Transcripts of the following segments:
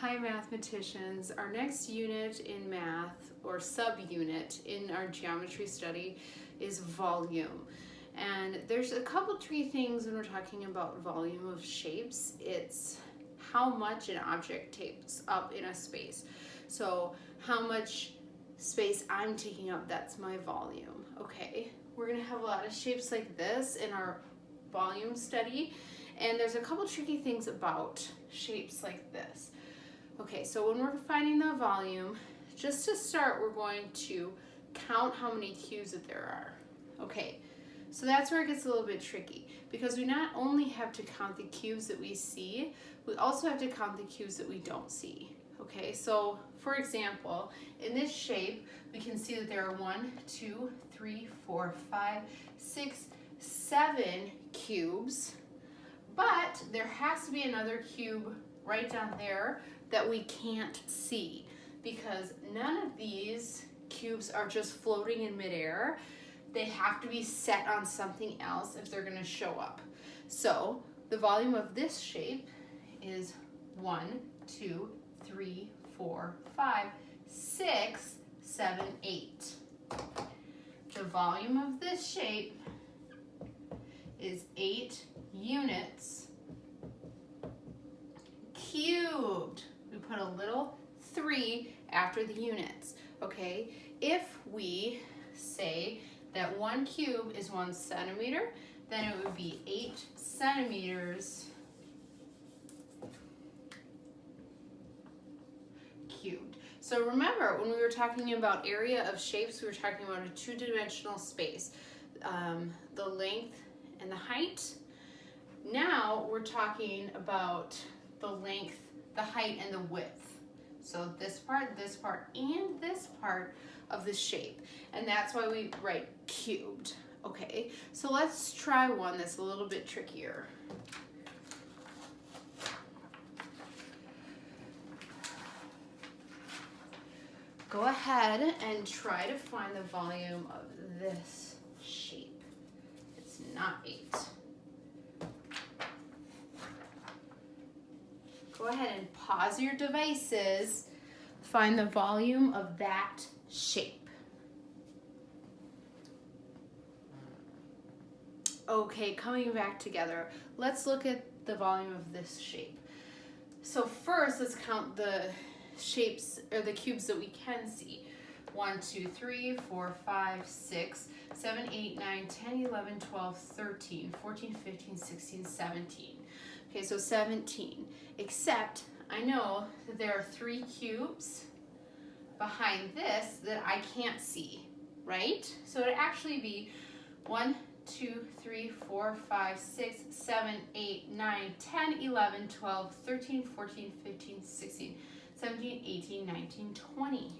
Hi mathematicians, our next unit in math or subunit in our geometry study is volume. And there's a couple tricky things when we're talking about volume of shapes. It's how much an object takes up in a space. So how much space I'm taking up, that's my volume. Okay, we're gonna have a lot of shapes like this in our volume study. And there's a couple tricky things about shapes like this. Okay, so when we're finding the volume, just to start, we're going to count how many cubes that there are. Okay, so that's where it gets a little bit tricky because we not only have to count the cubes that we see, we also have to count the cubes that we don't see. Okay, so for example, in this shape, we can see that there are 1, 2, 3, 4, 5, 6, 7 cubes, but there has to be another cube right down there that we can't see because none of these cubes are just floating in midair. They have to be set on something else if they're going to show up. So the volume of this shape is 1, 2, 3, 4, 5, 6, 7, 8. The volume of this shape is 8 units cubed. We put a little 3 after the units, okay? If we say that 1 cube is 1 centimeter, then it would be 8 centimeters cubed. So remember, when we were talking about area of shapes, we were talking about a two-dimensional space, the length and the height. Now we're talking about the length, the height, and the width. So this part, and this part of the shape. And that's why we write cubed. Okay, so let's try one that's a little bit trickier. Go ahead and try to find the volume of this shape. It's not 8. Go ahead and pause your devices. Find the volume of that shape. Okay, coming back together, let's look at the volume of this shape. So first, let's count the shapes or the cubes that we can see. 1, 2, 3, 4, 5, 6, 7, 8, 9, 10, 11, 12, 13, 14, 15, 16, 17. Okay, so 17, except I know that there are 3 cubes behind this that I can't see, right? So it'd actually be 1, 2, 3, 4, 5, 6, 7, 8, 9, 10, 11, 12, 13, 14, 15, 16, 17, 18, 19, 20.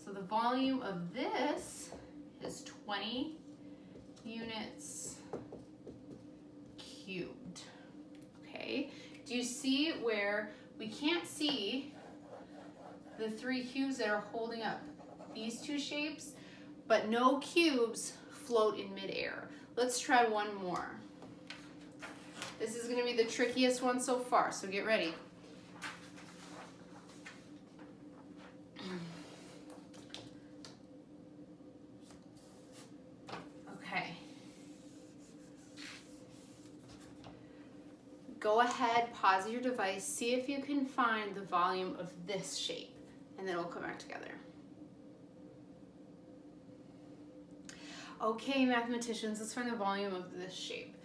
So the volume of this is 20 units cubed. Okay, do you see where we can't see the 3 cubes that are holding up these 2 shapes, but no cubes float in midair? Let's try one more. This is going to be the trickiest one so far, so get ready. Go ahead, pause your device, see if you can find the volume of this shape, and then we'll come back together. Okay, mathematicians, let's find the volume of this shape.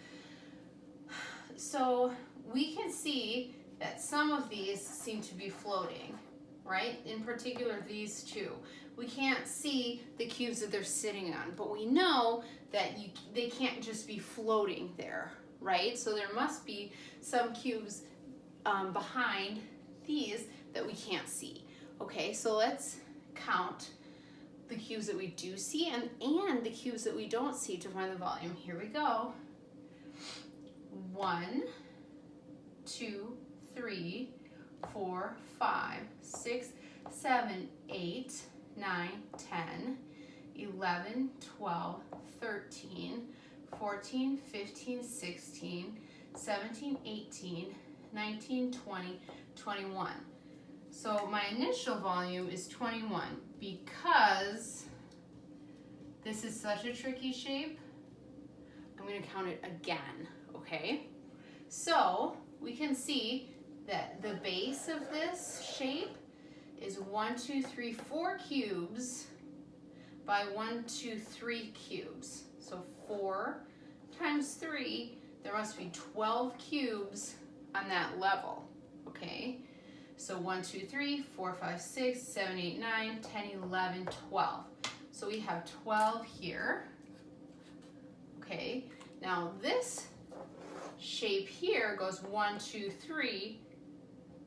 So we can see that some of these seem to be floating, right? In particular, these 2. We can't see the cubes that they're sitting on, but we know that they can't just be floating there, right? So there must be some cubes behind these that we can't see. Okay, so let's count the cubes that we do see and the cubes that we don't see to find the volume. Here we go. 1, 2, 3, 4, 5, 6, 7, 8, 9, 10, 11, 12, 13, 14, 15, 16, 17, 18, 19, 20, 21. So my initial volume is 21 because this is such a tricky shape. I'm going to count it again, okay? So we can see that the base of this shape is 1, 2, 3, 4 cubes by 1, 2, 3 cubes. So 4 times 3, there must be 12 cubes on that level, okay? So 1, 2, 3, 4, 5, 6, 7, 8, 9, 10, 11, 12. So we have 12 here, okay? Now this shape here goes 1, 2, 3,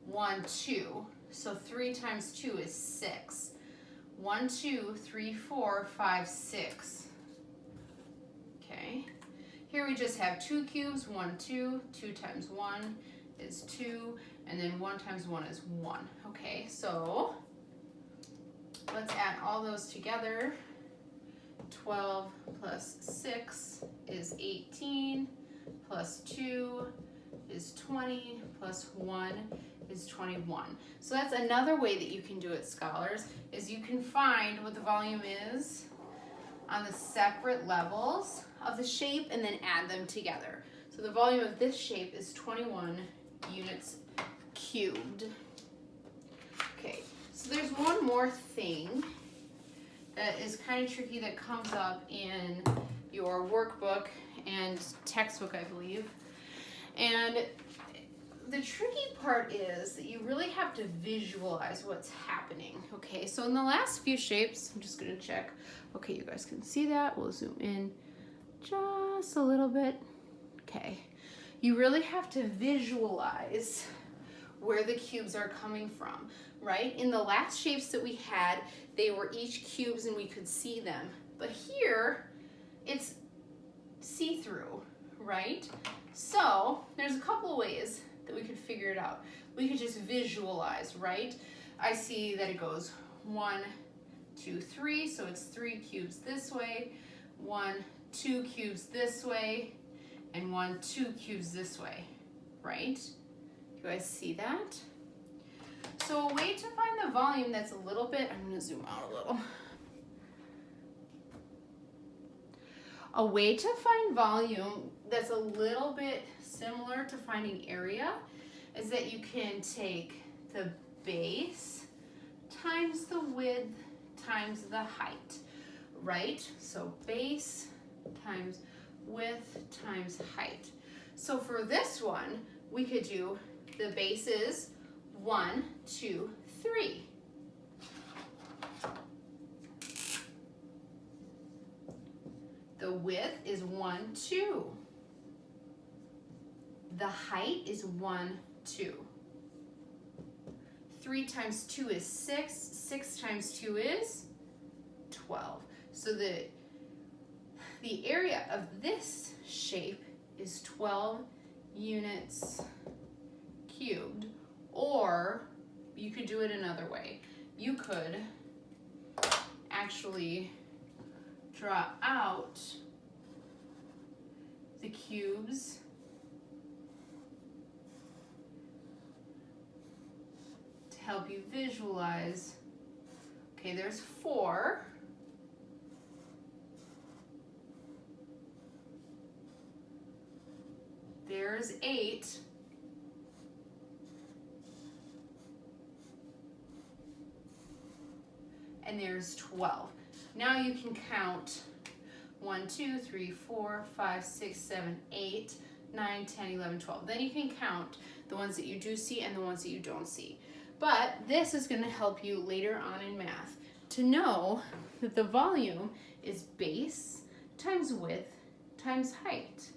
1, 2. So 3 times 2 is 6. 1, 2, 3, 4, 5, 6. Okay. Here we just have 2 cubes, 1, 2. 2 times 1 is 2. And then 1 times 1 is 1. Okay, so let's add all those together. 12 plus 6 is 18. Plus 2 is 20. Plus 1 is 21. So that's another way that you can do it, scholars, is you can find what the volume is on the separate levels of the shape and then add them together. So the volume of this shape is 21 units cubed. Okay, so there's one more thing that is kind of tricky that comes up in your workbook and textbook, I believe. And the tricky part is that you really have to visualize what's happening. Okay, so in the last few shapes, I'm just gonna check. Okay, you guys can see that. We'll zoom in just a little bit. Okay, you really have to visualize where the cubes are coming from, right? In the last shapes that we had, they were each cubes and we could see them. But here, it's see-through, right? So there's a couple of ways that we could figure it out. We could just visualize, right? I see that it goes 1, 2, 3, so it's 3 cubes this way, 1, 2 cubes this way, and 1, 2 cubes this way, right? You guys see that? So a way to find the volume that's a little bit, I'm gonna zoom out a little. A way to find volume that's a little bit similar to finding area is that you can take the base times the width times the height, right? So base times width times height. So for this one, we could do the base is 1, 2, 3. The width is 1, 2. The height is 1, 2. 3 times 2 is 6. 6 times 2 is 12. So the area of this shape is 12 units cubed. Or you could do it another way. You could actually draw out the cubes to help you visualize. Okay, there's 4. There's 8. And there's 12. Now you can count 1, 2, 3, 4, 5, 6, 7, 8, 9, 10, 11, 12. Then you can count the ones that you do see and the ones that you don't see. But this is going to help you later on in math to know that the volume is base times width times height.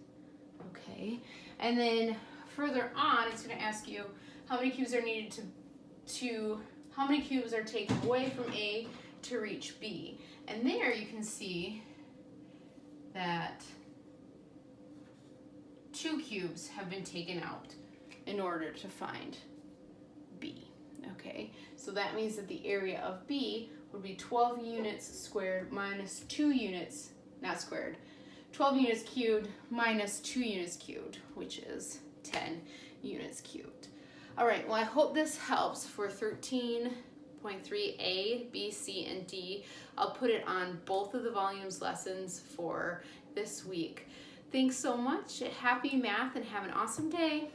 Okay, and then further on, it's going to ask you how many cubes are needed how many cubes are taken away from A to reach B. And there you can see that 2 cubes have been taken out in order to find B. Okay, so that means that the area of B would be 12 units squared minus 2 units, not squared, 12 units cubed minus 2 units cubed, which is 10 units cubed. All right, well, I hope this helps for 13.3a, b, c, and d. I'll put it on both of the volumes lessons for this week. Thanks so much. Happy math and have an awesome day.